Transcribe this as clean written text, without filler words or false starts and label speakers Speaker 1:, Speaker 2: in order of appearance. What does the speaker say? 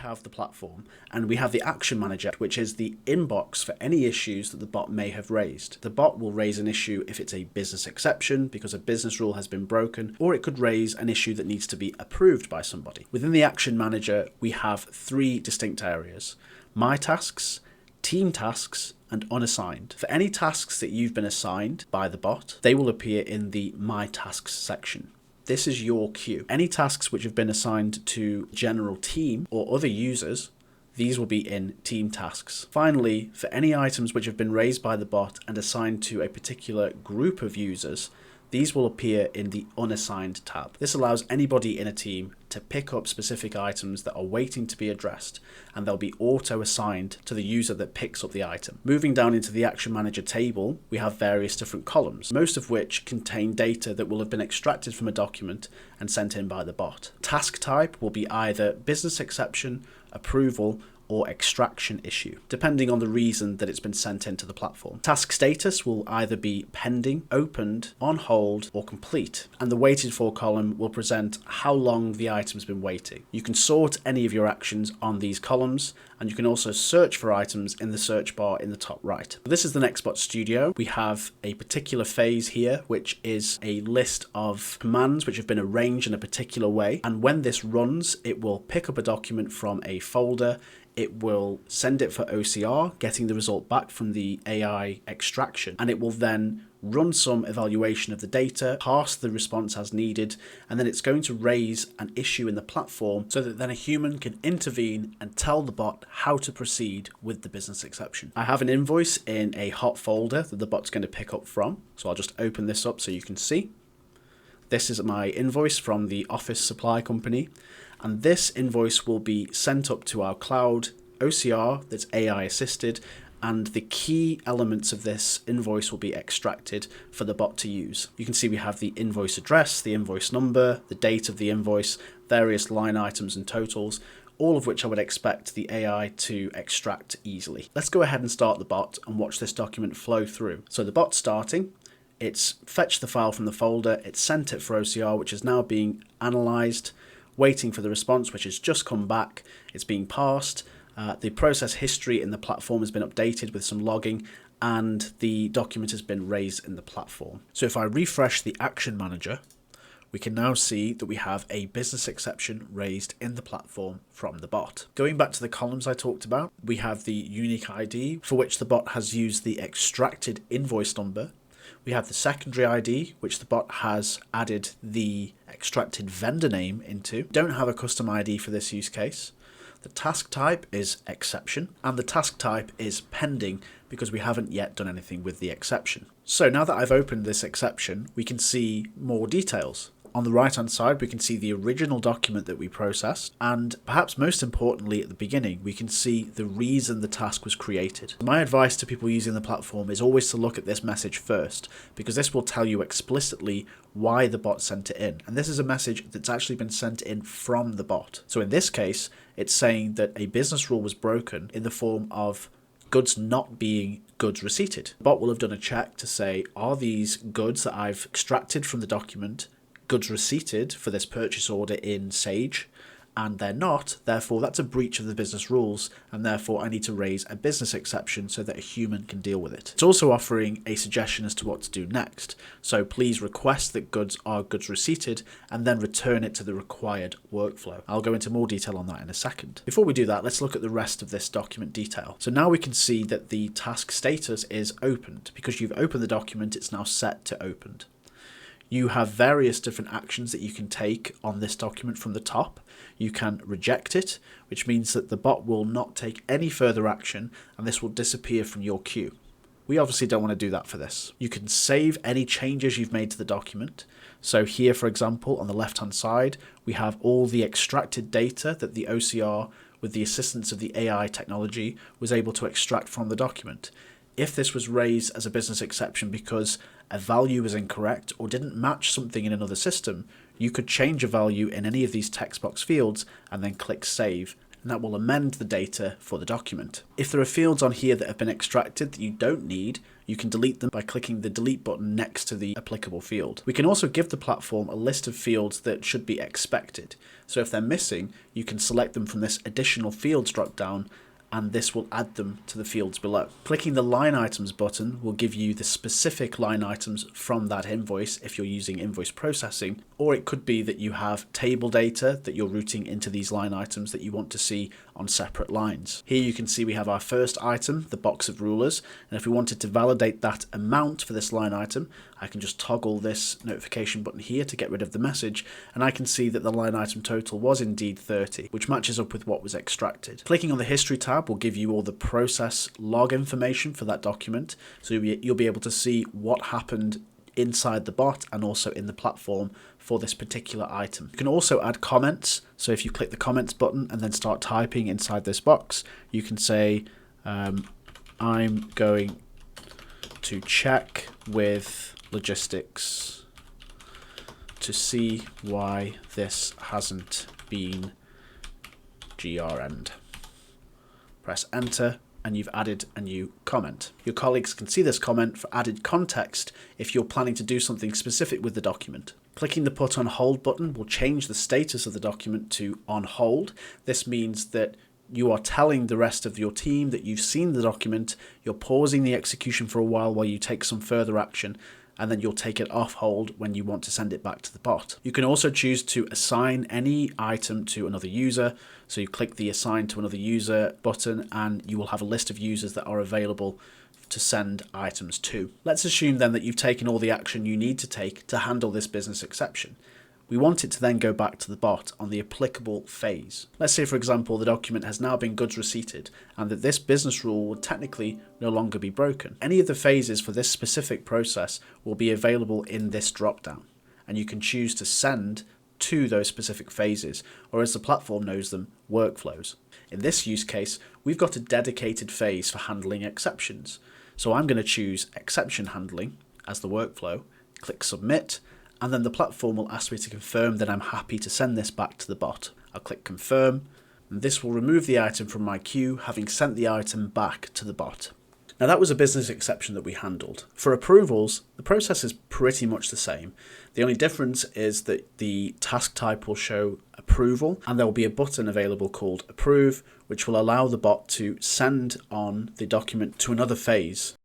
Speaker 1: have the platform, and we have the action manager, which is the inbox for any issues that the bot may have raised. The bot will raise an issue if it's a business exception because a business rule has been broken, or it could raise an issue that needs to be approved by somebody. Within the action manager, we have three distinct areas: My Tasks, Team Tasks, and Unassigned. For any tasks that you've been assigned by the bot, they will appear in the My Tasks section. This is your queue. Any tasks which have been assigned to general team or other users, these will be in Team Tasks. Finally, for any items which have been raised by the bot and assigned to a particular group of users, these will appear in the Unassigned tab. This allows anybody in a team to pick up specific items that are waiting to be addressed, and they'll be auto-assigned to the user that picks up the item. Moving down into the Action Manager table, we have various different columns, most of which contain data that will have been extracted from a document and sent in by the bot. Task type will be either business exception, approval, or extraction issue, depending on the reason that it's been sent into the platform. Task status will either be pending, opened, on hold, or complete, and the waited for column will present how long the item's been waiting. You can sort any of your actions on these columns, and you can also search for items in the search bar in the top right. This is the NexBot Studio. We have a particular phase here, which is a list of commands which have been arranged in a particular way, and when this runs, it will pick up a document from a folder. It will send it for OCR, getting the result back from the AI extraction, and it will then run some evaluation of the data, parse the response as needed, and then it's going to raise an issue in the platform so that then a human can intervene and tell the bot how to proceed with the business exception. I have an invoice in a hot folder that the bot's going to pick up from, so I'll just open this up so you can see. This is my invoice from the office supply company, and this invoice will be sent up to our cloud OCR that's AI assisted, and the key elements of this invoice will be extracted for the bot to use. You can see we have the invoice address, the invoice number, the date of the invoice, various line items and totals, all of which I would expect the AI to extract easily. Let's go ahead and start the bot and watch this document flow through. So the bot's starting. It's fetched the file from the folder, it's sent it for OCR, which is now being analysed, waiting for the response, which has just come back. It's being parsed. The process history in the platform has been updated with some logging, and the document has been raised in the platform. So if I refresh the Action Manager, we can now see that we have a business exception raised in the platform from the bot. Going back to the columns I talked about, we have the unique ID for which the bot has used the extracted invoice number. We have the secondary ID, which the bot has added the extracted vendor name into. Don't have a custom ID for this use case. The task type is exception, and the task type is pending because we haven't yet done anything with the exception. So now that I've opened this exception, we can see more details. On the right hand side, we can see the original document that we processed, and perhaps most importantly at the beginning, we can see the reason the task was created. My advice to people using the platform is always to look at this message first, because this will tell you explicitly why the bot sent it in. And this is a message that's actually been sent in from the bot. So in this case, it's saying that a business rule was broken in the form of goods not being goods receipted. The bot will have done a check to say, are these goods that I've extracted from the document goods receipted for this purchase order in Sage? And they're not, therefore that's a breach of the business rules, and therefore I need to raise a business exception so that a human can deal with it. It's also offering a suggestion as to what to do next. So please request that goods are goods receipted and then return it to the required workflow. I'll go into more detail on that in a second. Before we do that, let's look at the rest of this document detail. So now we can see that the task status is opened. Because you've opened the document, it's now set to opened. You have various different actions that you can take on this document from the top. You can reject it, which means that the bot will not take any further action and this will disappear from your queue. We obviously don't want to do that for this. You can save any changes you've made to the document. So here, for example, on the left-hand side, we have all the extracted data that the OCR, with the assistance of the AI technology, was able to extract from the document. If this was raised as a business exception because a value was incorrect or didn't match something in another system, you could change a value in any of these text box fields and then click save, and that will amend the data for the document. If there are fields on here that have been extracted that you don't need, you can delete them by clicking the delete button next to the applicable field. We can also give the platform a list of fields that should be expected. So if they're missing, you can select them from this additional fields drop down, and this will add them to the fields below. Clicking the line items button will give you the specific line items from that invoice if you're using invoice processing, or it could be that you have table data that you're routing into these line items that you want to see on separate lines. Here you can see we have our first item, the box of rulers, and if we wanted to validate that amount for this line item, I can just toggle this notification button here to get rid of the message, and I can see that the line item total was indeed 30, which matches up with what was extracted. Clicking on the history tab will give you all the process log information for that document, so you'll be able to see what happened inside the bot and also in the platform for this particular item. You can also add comments, so if you click the comments button and then start typing inside this box, you can say I'm going to check with logistics to see why this hasn't been GRN'd. Press enter and you've added a new comment. Your colleagues can see this comment for added context if you're planning to do something specific with the document. Clicking the put on hold button will change the status of the document to on hold. This means that you are telling the rest of your team that you've seen the document, you're pausing the execution for a while you take some further action, and then you'll take it off hold when you want to send it back to the bot. You can also choose to assign any item to another user. So you click the assign to another user button and you will have a list of users that are available to send items to. Let's assume then that you've taken all the action you need to take to handle this business exception. We want it to then go back to the bot on the applicable phase. Let's say, for example, the document has now been goods receipted and that this business rule would technically no longer be broken. Any of the phases for this specific process will be available in this dropdown, and you can choose to send to those specific phases, or as the platform knows them, workflows. In this use case, we've got a dedicated phase for handling exceptions. So I'm going to choose exception handling as the workflow, click submit, and then the platform will ask me to confirm that I'm happy to send this back to the bot. I'll click confirm, and this will remove the item from my queue, having sent the item back to the bot. Now that was a business exception that we handled. For approvals, the process is pretty much the same. The only difference is that the task type will show approval, and there will be a button available called approve, which will allow the bot to send on the document to another phase.